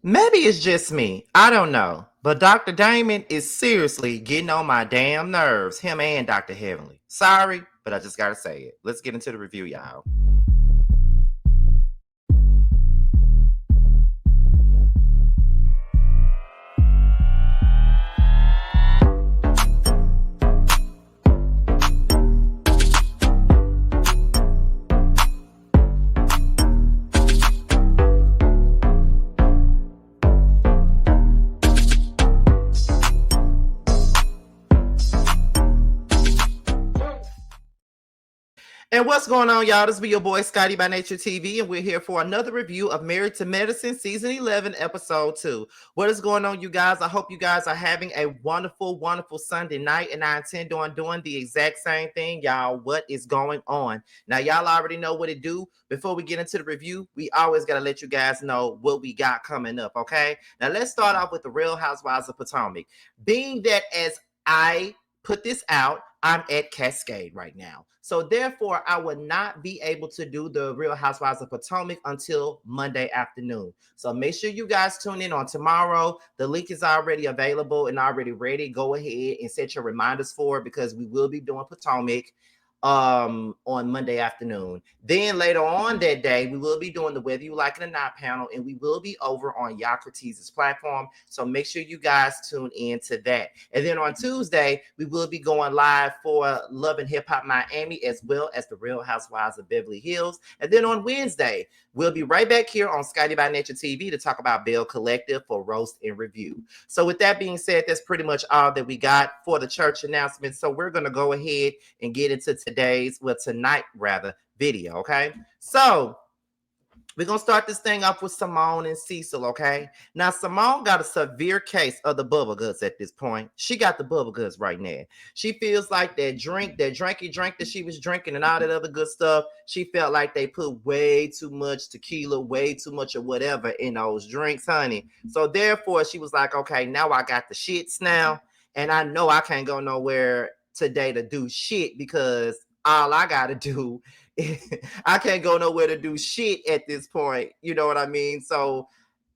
Maybe it's just me. I don't know. But Dr. Damon is seriously getting on my damn nerves. Him and Dr. Heavenly. Sorry, but I just gotta say it. Let's get into the review, y'all. And what's going on, y'all? This be your boy Scotty by Nature TV, and we're here for another review of Married to Medicine, Season 11, Episode 2. What is going on, you guys? I hope you guys are having a wonderful, wonderful Sunday night, and I intend on doing the exact same thing, y'all. What is going on? Now, y'all already know what it do. Before we get into the review, we always got to let you guys know what we got coming up, okay? Now, let's start off with the Real Housewives of Potomac. Being that as I put this out, I'm at Cascade right now. So therefore, I would not be able to do the Real Housewives of Potomac until Monday afternoon. So make sure you guys tune in on tomorrow. The link is already available and already ready. Go ahead and set your reminders for it because we will be doing Potomac on Monday afternoon. Then later on that day, we will be doing the Whether You Like It or Not panel, and we will be over on Yakrati's platform. So make sure you guys tune in to that. And then on Tuesday, we will be going live for Love and Hip Hop Miami, as well as the Real Housewives of Beverly Hills. And then on Wednesday, we'll be right back here on Scotty by Nature TV to talk about Bell Collective for Roast and Review. So with that being said, that's pretty much all that we got for the church announcement. So we're going to go ahead and get into tonight video, okay? So we're going to start this thing off with Simone and Cecil, okay? Now, Simone got a severe case of the bubble guts at this point. She got the bubble guts right now. She feels like that drinky drink that she was drinking and all that other good stuff, she felt like they put way too much tequila, way too much of whatever in those drinks, honey. So therefore, she was like, okay, now I got the shits now, and I know I can't go nowhere today to do shit because all I got to do I can't go nowhere to do shit at this point. You know what I mean? So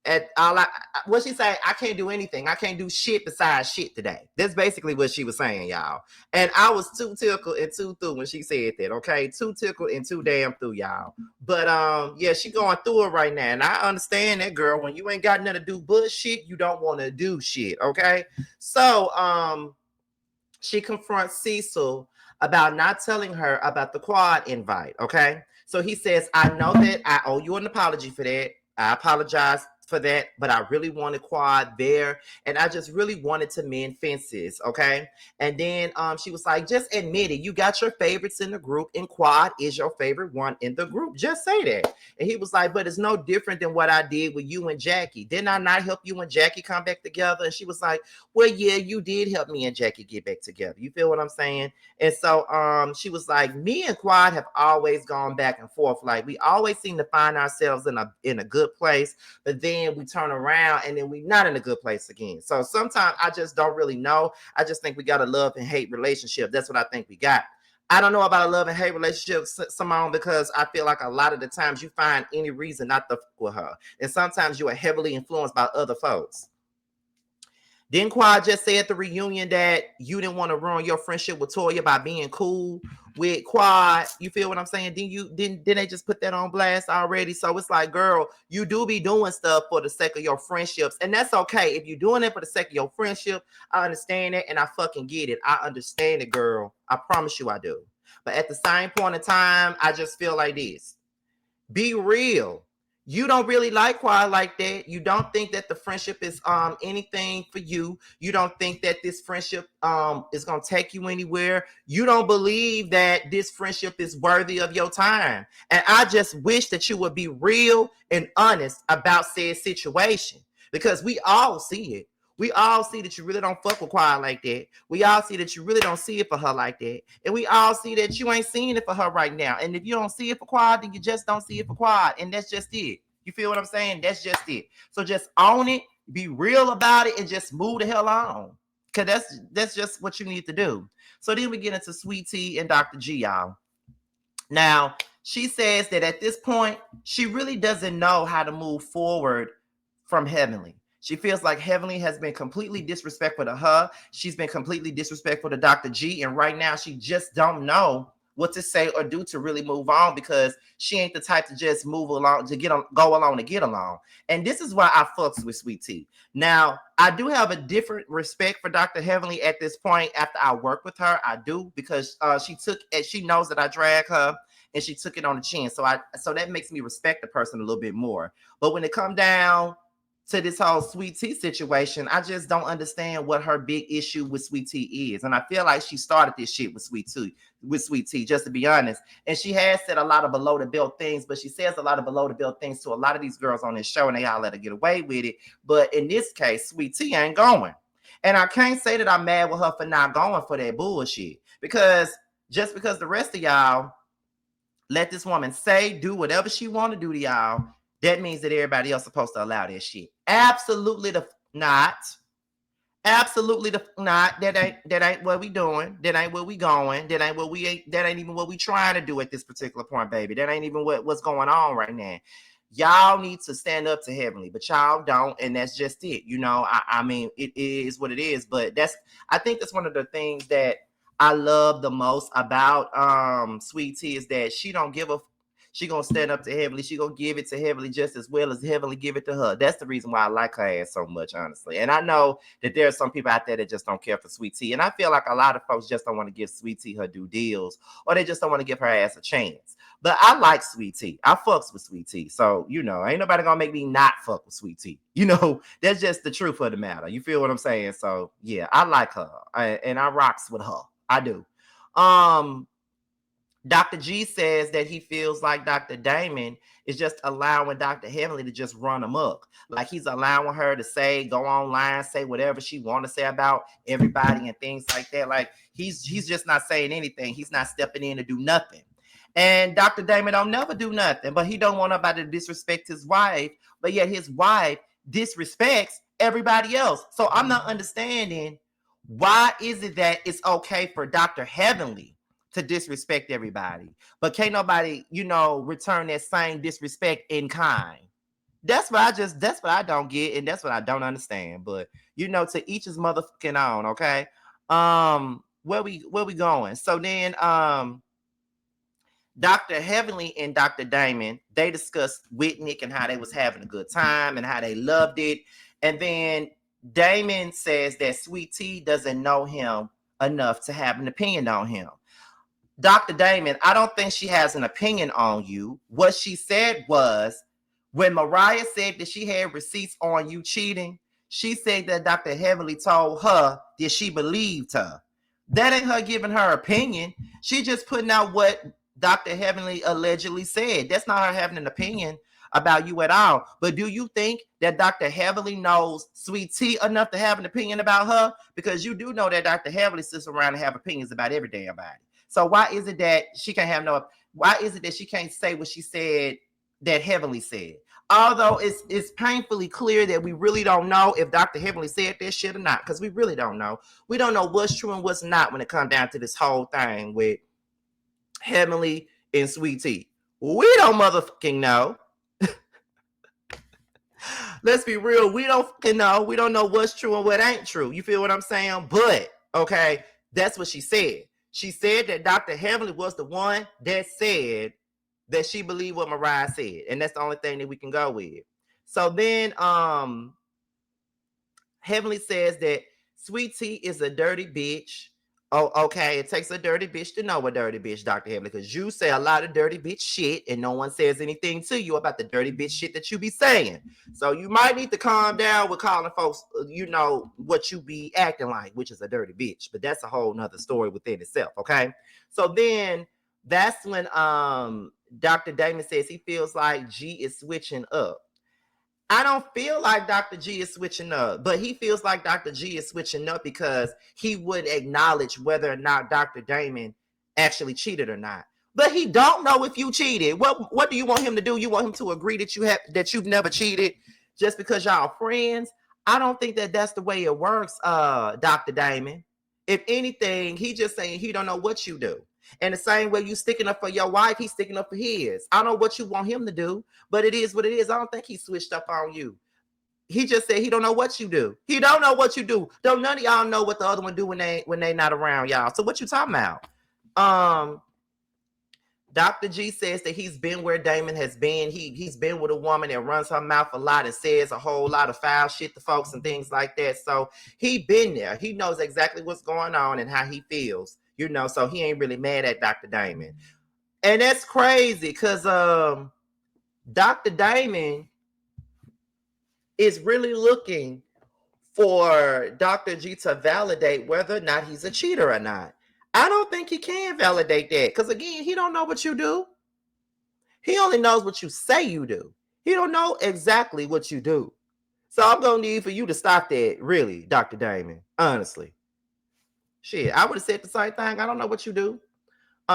at all what she say, I can't do anything. I can't do shit besides shit today. That's basically what she was saying, y'all. And I was too tickled and too through when she said that. Okay, too tickled and too damn through, y'all. But yeah, she going through it right now, and I understand that, girl. When you ain't got nothing to do but shit, you don't want to do shit. Okay, so she confronts Cecil about not telling her about the quad invite. Okay. So he says, I know that I owe you an apology for that. I apologize for that, but I really wanted quad there, and I just really wanted to mend fences. Okay. And then she was like, just admit it. You got your favorites in the group, and quad is your favorite one in the group. Just say that. And he was like, but it's no different than what I did with you and Jackie. Didn't I not help you and Jackie come back together? And she was like, well, yeah, you did help me and Jackie get back together. You feel what I'm saying? And so she was like, me and Quad have always gone back and forth. Like we always seem to find ourselves in a good place, but then we turn around and then we're not in a good place again. So sometimes I just don't really know. I just think we got a love and hate relationship. That's what I think we got. I don't know about a love and hate relationship, Simone, because I feel like a lot of the times you find any reason not to fuck with her. And sometimes you are heavily influenced by other folks. Didn't Quad just say at the reunion that you didn't want to ruin your friendship with Toya by being cool with Quad? You feel what I'm saying? Didn't they just put that on blast already? So it's like, girl, you do be doing stuff for the sake of your friendships, and that's okay. If you're doing it for the sake of your friendship, I understand it and I fucking get it. I understand it, girl. I promise you I do. But at the same point in time, I just feel like this. Be real. You don't really like Quad like that. You don't think that the friendship is anything for you. You don't think that this friendship is gonna take you anywhere. You don't believe that this friendship is worthy of your time. And I just wish that you would be real and honest about said situation because we all see it. We all see that you really don't fuck with Quad like that. We all see that you really don't see it for her like that. And we all see that you ain't seeing it for her right now. And if you don't see it for Quad, then you just don't see it for Quad. And that's just it. You feel what I'm saying? That's just it. So just own it, be real about it, and just move the hell on. Cause that's just what you need to do. So then we get into Sweet Tea and Dr. G, y'all. Now, she says that at this point, she really doesn't know how to move forward from Heavenly. She feels like Heavenly has been completely disrespectful to her. She's been completely disrespectful to Dr. G. And right now she just don't know what to say or do to really move on, because she ain't the type to just move along to go along to get along. And this is why I fucks with Sweet Tea. Now, I do have a different respect for Dr. Heavenly at this point after I work with her. I do, because she knows that I drag her, and she took it on the chin. So that makes me respect the person a little bit more. But when it come down to this whole Sweet Tea situation, I just don't understand what her big issue with Sweet Tea is. And I feel like she started this shit with Sweet Tea, just to be honest. And she has said a lot of below the belt things, but she says a lot of below the belt things to a lot of these girls on this show, and they all let her get away with it. But in this case, Sweet Tea ain't going. And I can't say that I'm mad with her for not going for that bullshit, because just because the rest of y'all let this woman say, do whatever she want to do to y'all, that means that everybody else is supposed to allow that shit. Absolutely not. Absolutely not. That ain't what we doing. That ain't what we going. That ain't even what we trying to do at this particular point, baby. That ain't even what's going on right now. Y'all need to stand up to Heavenly, but y'all don't, and that's just it. I mean, it is what it is. But I think that's one of the things that I love the most about Sweet Tea, is that she don't give a. She gonna stand up to Heavenly. She gonna give it to Heavenly just as well as Heavenly give it to her. That's the reason why I like her ass so much, honestly. And I know that there are some people out there that just don't care for Sweet Tea, and I feel like a lot of folks just don't want to give Sweet Tea her due deals, or they just don't want to give her ass a chance. But I like Sweet Tea. I fucks with Sweet Tea, so ain't nobody gonna make me not fuck with Sweet Tea. That's just the truth of the matter. You feel what I'm saying? So yeah, I like her, and I rocks with her. I do. Dr. G says that he feels like Dr. Damon is just allowing Dr. Heavenly to just run amok. Like he's allowing her to go online, say whatever she want to say about everybody and things like that. Like he's just not saying anything. He's not stepping in to do nothing. And Dr. Damon don't never do nothing, but he don't want nobody to disrespect his wife. But yet his wife disrespects everybody else. So I'm not understanding, why is it that it's okay for Dr. Heavenly to disrespect everybody, but can't nobody, return that same disrespect in kind? That's what I don't get, and that's what I don't understand. But to each his motherfucking own, okay? Where we going? So then Dr. Heavenly and Dr. Damon, they discussed Whitney and how they was having a good time and how they loved it. And then Damon says that Sweet Tea doesn't know him enough to have an opinion on him. Dr. Damon, I don't think she has an opinion on you. What she said was, when Mariah said that she had receipts on you cheating, she said that Dr. Heavenly told her that she believed her. That ain't her giving her opinion. She just putting out what Dr. Heavenly allegedly said. That's not her having an opinion about you at all. But do you think that Dr. Heavenly knows Sweet Tea enough to have an opinion about her? Because you do know that Dr. Heavenly sits around and have opinions about every damn body. So why is it that she can't why is it that she can't say what she said that Heavenly said? Although it's painfully clear that we really don't know if Dr. Heavenly said that shit or not, because we really don't know. We don't know what's true and what's not when it comes down to this whole thing with Heavenly and Sweet Tea. We don't motherfucking know. Let's be real. We don't fucking know. We don't know what's true and what ain't true. You feel what I'm saying? But, okay, that's what she said. She said that Dr. Heavenly was the one that said that she believed what Mariah said. And that's the only thing that we can go with. So then Heavenly says that Sweet Tea is a dirty bitch. Oh, okay. It takes a dirty bitch to know a dirty bitch, Dr. Heavenly, because you say a lot of dirty bitch shit and no one says anything to you about the dirty bitch shit that you be saying. So you might need to calm down with calling folks, what you be acting like, which is a dirty bitch. But that's a whole nother story within itself, okay? So then that's when Dr. Damon says he feels like G is switching up. I don't feel like Dr. G is switching up, but he feels like Dr. G is switching up because he would acknowledge whether or not Dr. Damon actually cheated or not. But he don't know if you cheated. What do you want him to do? You want him to agree that you've never cheated just because y'all friends? I don't think that that's the way it works, Dr. Damon. If anything, he just saying he don't know what you do. And the same way you sticking up for your wife, he's sticking up for his. I don't know what you want him to do, but it is what it is. I don't think he switched up on you. He just said he don't know what you do. He don't know what you do. Don't none of y'all know what the other one do when they not around y'all. So what you talking about? Um, Dr. G says that he's been where Damon has been. He's been with a woman that runs her mouth a lot and says a whole lot of foul shit to folks and things like that. So he been there. He knows exactly what's going on and how he feels. You know, so he ain't really mad at Dr. Damon. And that's crazy because Dr. Damon is really looking for Dr. G to validate whether or not he's a cheater or not. I don't think he can validate that because again, he don't know what you do. He only knows what you say you do. He don't know exactly what you do. So I'm gonna need for you to stop that, really, Dr. Damon. Honestly, shit, I would have said the same thing. I don't know what you do.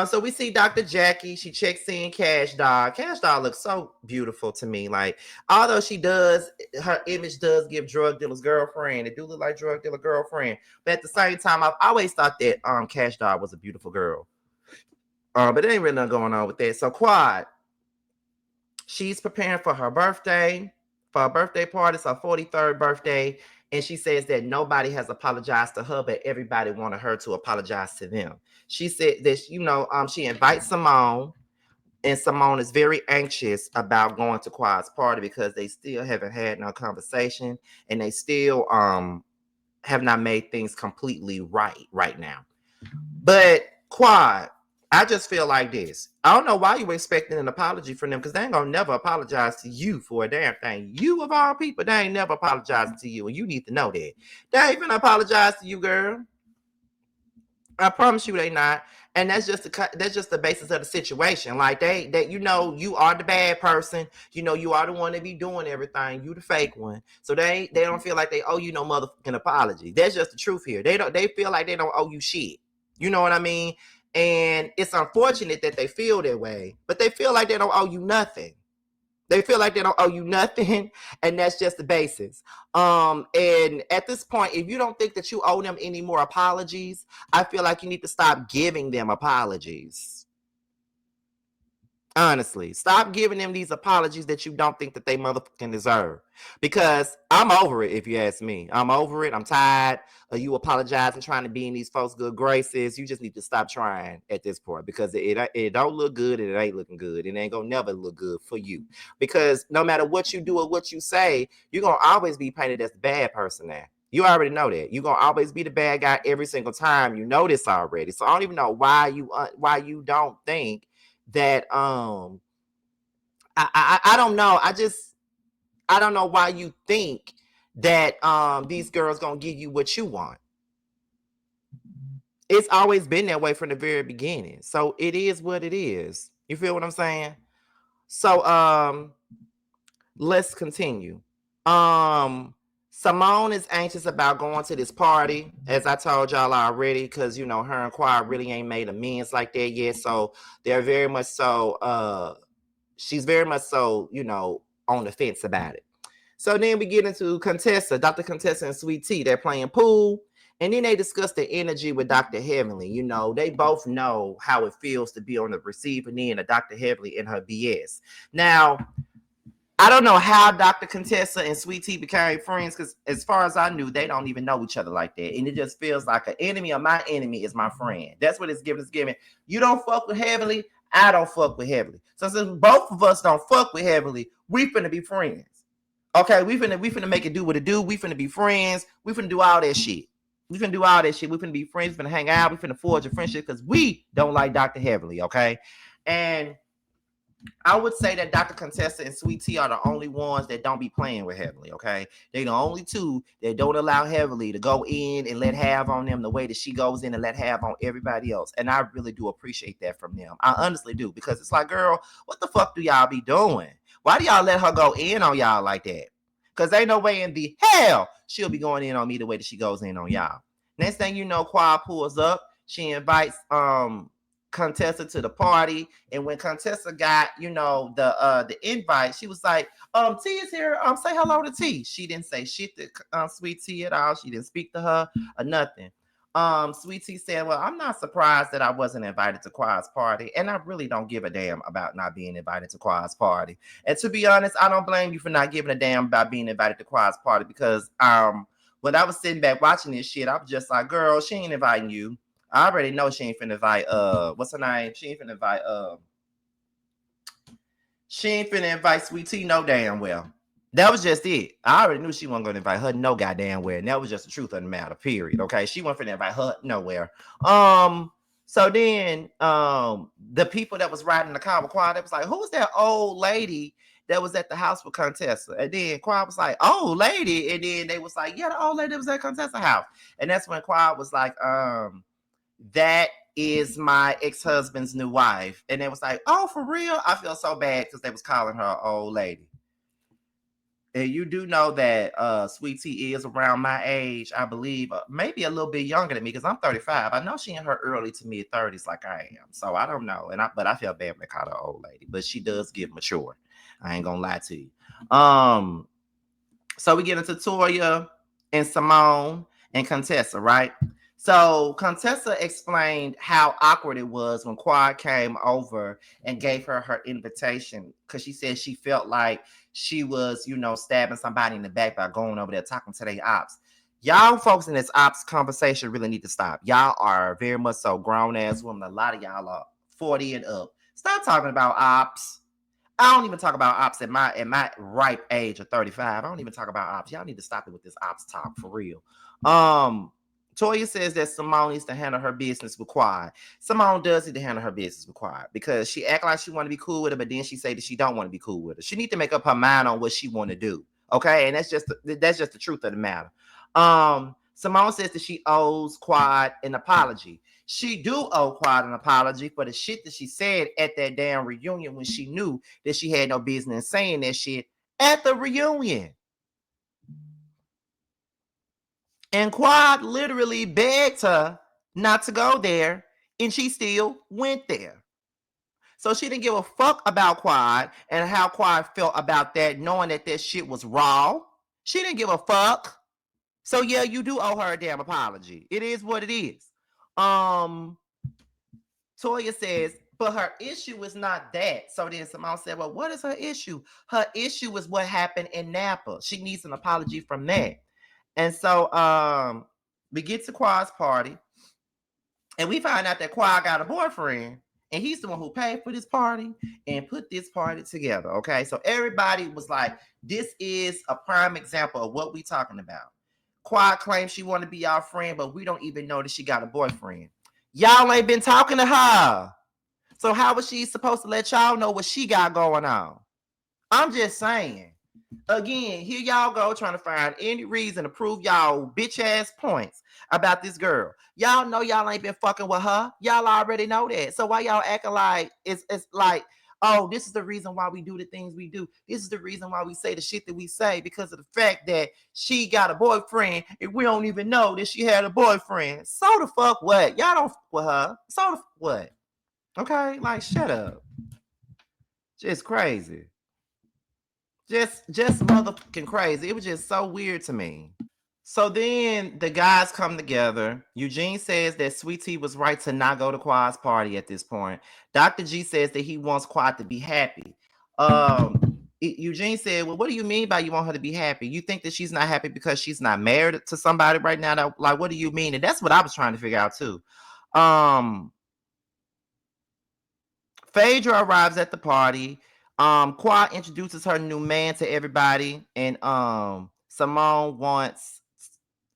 So we see Dr. Jackie. She checks in Cash Doll. Cash Doll looks so beautiful to me. Like, although she does, her image does give drug dealer's girlfriend. It do look like drug dealer girlfriend. But at the same time, I've always thought that Cash Doll was a beautiful girl. But there ain't really nothing going on with that. So Quad, she's preparing for her birthday, for her birthday party. It's her 43rd birthday. And she says that nobody has apologized to her, but everybody wanted her to apologize to them. She said that, she invites Simone, and Simone is very anxious about going to Quad's party because they still haven't had no conversation and they still have not made things completely right now. But Quad, I just feel like this. I don't know why you were expecting an apology from them because they ain't gonna never apologize to you for a damn thing. You of all people, they ain't never apologizing to you, and you need to know that. They ain't gonna apologize to you, girl. I promise you they not. And that's just the basis of the situation. Like they you are the bad person. You are the one that be doing everything. You the fake one. So they don't feel like they owe you no motherfucking apology. That's just the truth here. They feel like they don't owe you shit. You know what I mean? And it's unfortunate that they feel that way, but they feel like they don't owe you nothing. They feel like they don't owe you nothing, and that's just the basis. And at this point, if you don't think that you owe them any more apologies, I feel like you need to stop giving them apologies. Honestly, stop giving them these apologies that you don't think that they motherfucking deserve. Because I'm over it, if you ask me. I'm over it. I'm tired of you apologizing, trying to be in these folks' good graces. You just need to stop trying at this point because it don't look good and it ain't looking good. It ain't gonna never look good for you. Because no matter what you do or what you say, you're gonna always be painted as the bad person now. You already know that. You're gonna always be the bad guy every single time. You know this already. So I don't even know why you don't think that I don't know. I don't know why you think that these girls gonna give you what you want. It's always been that way from the very beginning. So it is what it is. You feel what I'm saying? So let's continue. Simone is anxious about going to this party, as I told y'all already, because her and Quad really ain't made amends like that yet. So they're very much so she's very much so, on the fence about it. So then we get into Contessa, Dr. Contessa and Sweet Tea. They're playing pool. And then they discuss the energy with Dr. Heavenly. They both know how it feels to be on the receiving end of Dr. Heavenly and her BS. Now, I don't know how Dr. Contessa and Sweet Tea became friends because as far as I knew, they don't even know each other like that. And it just feels like an enemy of my enemy is my friend. That's what it's giving. It's giving. You don't fuck with Heavenly, I don't fuck with Heavenly. So since both of us don't fuck with Heavenly, we finna be friends. Okay, we finna make it do what it do. We finna be friends. We finna do all that shit. We finna do all that shit. We finna be friends. We finna hang out. We finna forge a friendship because we don't like Dr. Heavenly, okay? And I would say that Dr. Contessa and Sweet Tea are the only ones that don't be playing with Heavenly, okay? They the only two that don't allow Heavenly to go in and let have on them the way that she goes in and let have on everybody else. And I really do appreciate that from them. I honestly do, because it's like, girl, what the fuck do y'all be doing? Why do y'all let her go in on y'all like that? Because ain't no way in the hell she'll be going in on me the way that she goes in on y'all. Next thing you know, Quad pulls up. She invites Contessa to the party, and when Contessa got the invite, she was like, T is here, say hello to T. She didn't say shit to Sweet Tea at all. She didn't speak to her or nothing. Sweet Tea said, well, I'm not surprised that I wasn't invited to Quad's party, and I really don't give a damn about not being invited to Quad's party. And to be honest, I don't blame you for not giving a damn about being invited to Quad's party because when I was sitting back watching this shit, I was just like, girl, she ain't inviting you. I already know she ain't finna invite what's her name? She ain't finna invite Sweet Tea no damn well. That was just it. I already knew she wasn't gonna invite her no goddamn where. And that was just the truth of the matter, period. Okay. She wasn't finna invite her nowhere. So then the people that was riding the car with Quad, it was like, who was that old lady that was at the house with Contessa? And then Quad was like, old lady. And then they was like, yeah, the old lady that was at Contessa house. And that's when Quad was like, that is my ex-husband's new wife. And they was like, oh, for real? I feel so bad because they was calling her an old lady. And you do know that Sweet Tea is around my age, I believe, maybe a little bit younger than me because I'm 35. I know she in her early to mid 30s like I am. So I don't know. But I feel bad when they call her old lady. But she does get mature. I ain't gonna lie to you. So we get into Toya and Simone and Contessa, right? So Contessa explained how awkward it was when Quad came over and gave her her invitation because she said she felt like she was, stabbing somebody in the back by going over there talking to their ops. Y'all folks in this ops conversation really need to stop. Y'all are very much so grown ass women. A lot of y'all are 40 and up. Stop talking about ops. I don't even talk about ops at my ripe age of 35. I don't even talk about ops. Y'all need to stop it with this ops talk for real. Toya says that Simone needs to handle her business with Quad. Simone does need to handle her business with Quad because she act like she want to be cool with her, but then she say that she don't want to be cool with her. She need to make up her mind on what she want to do. Okay, and that's just the truth of the matter. Simone says that she owes Quad an apology. She do owe Quad an apology for the shit that she said at that damn reunion when she knew that she had no business saying that shit at the reunion. And Quad literally begged her not to go there, and she still went there. So she didn't give a fuck about Quad and how Quad felt about that, knowing that that shit was raw. She didn't give a fuck. So yeah, you do owe her a damn apology. It is what it is. Toya says, but her issue is not that. So then Simone said, well, what is her issue? Her issue is what happened in Napa. She needs an apology from that. And so we get to Quad's party, and we find out that Quad got a boyfriend, and he's the one who paid for this party and put this party together. Okay, so everybody was like, this is a prime example of what we talking about. Quad claims she want to be our friend, but we don't even know that she got a boyfriend. Y'all ain't been talking to her. So how was she supposed to let y'all know what she got going on? I'm just saying. Again, here y'all go trying to find any reason to prove y'all bitch ass points about this girl. Y'all know y'all ain't been fucking with her. Y'all already know that. So why y'all acting like it's like, oh, this is the reason why we do the things we do. This is the reason why we say the shit that we say because of the fact that she got a boyfriend and we don't even know that she had a boyfriend. So the fuck what? Y'all don't fuck with her. So the what? Okay, like shut up. Just crazy. Just motherfucking crazy. It was just so weird to me. So then the guys come together. Eugene says that Sweet Tea was right to not go to Quad's party at this point. Dr. G says that he wants Quad to be happy. Eugene said, well, what do you mean by you want her to be happy? You think that she's not happy because she's not married to somebody right now? Like, what do you mean? And that's what I was trying to figure out too. Phaedra arrives at the party. Quad introduces her new man to everybody, and Simone wants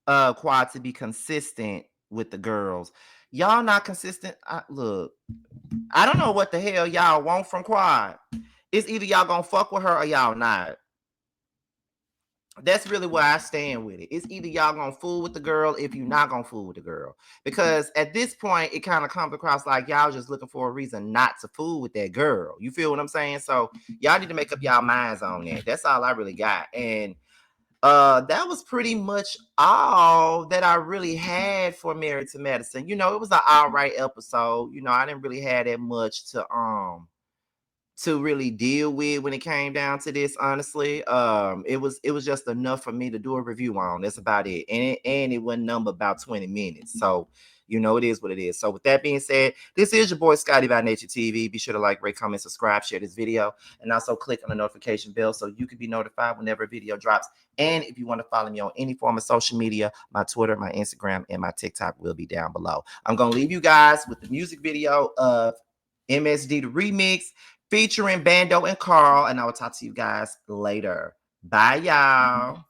Quad to be consistent with the girls. Y'all not consistent. Look, I don't know what the hell y'all want from Quad. It's either y'all gonna fuck with her or y'all not. That's really where I stand with it. It's either y'all gonna fool with the girl if you're not gonna fool with the girl. Because at this point, it kind of comes across like y'all just looking for a reason not to fool with that girl. You feel what I'm saying? So y'all need to make up y'all minds on that. That's all I really got. And that was pretty much all that I really had for Married to Medicine. It was an all right episode. I didn't really have that much to to really deal with when it came down to this. Honestly, it was just enough for me to do a review on. That's about it, and it wasn't number about 20 minutes. So it is what it is. So with that being said, this is your boy Scotty by Nature TV. Be sure to like, rate, comment, subscribe, share this video, and also click on the notification bell so you can be notified whenever a video drops. And if you want to follow me on any form of social media, my Twitter, my Instagram, and my TikTok will be down below. I'm gonna leave you guys with the music video of MSD the Remix featuring Bando and Carl, and I will talk to you guys later. Bye, y'all.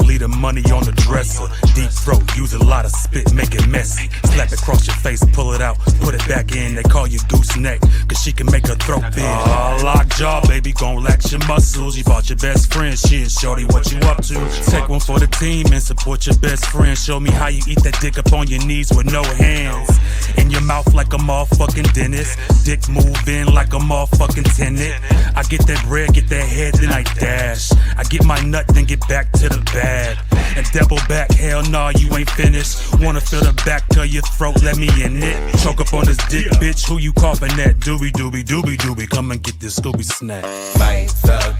Leave the money on the dresser. Deep throat, use a lot of spit, make it messy. Slap it across your face, pull it out, put it back in. They call you gooseneck, cause she can make her throat big. Lockjaw, baby, gon' lax your muscles. You bought your best friend, shit, shorty, what you up to? Take one for the team and support your best friend. Show me how you eat that dick up on your knees with no hands. In your mouth like a motherfucking dentist. Dick move in like a motherfucking tenant. I get that bread, get that head, then I dash. I get my nut, then get back to the bag. And double back, hell nah, you ain't finished. Wanna feel the back to your throat, let me in it. Choke up on this dick, bitch, who you coughing at? Doobie doobie doobie doobie, come and get this Scooby snack. Might suck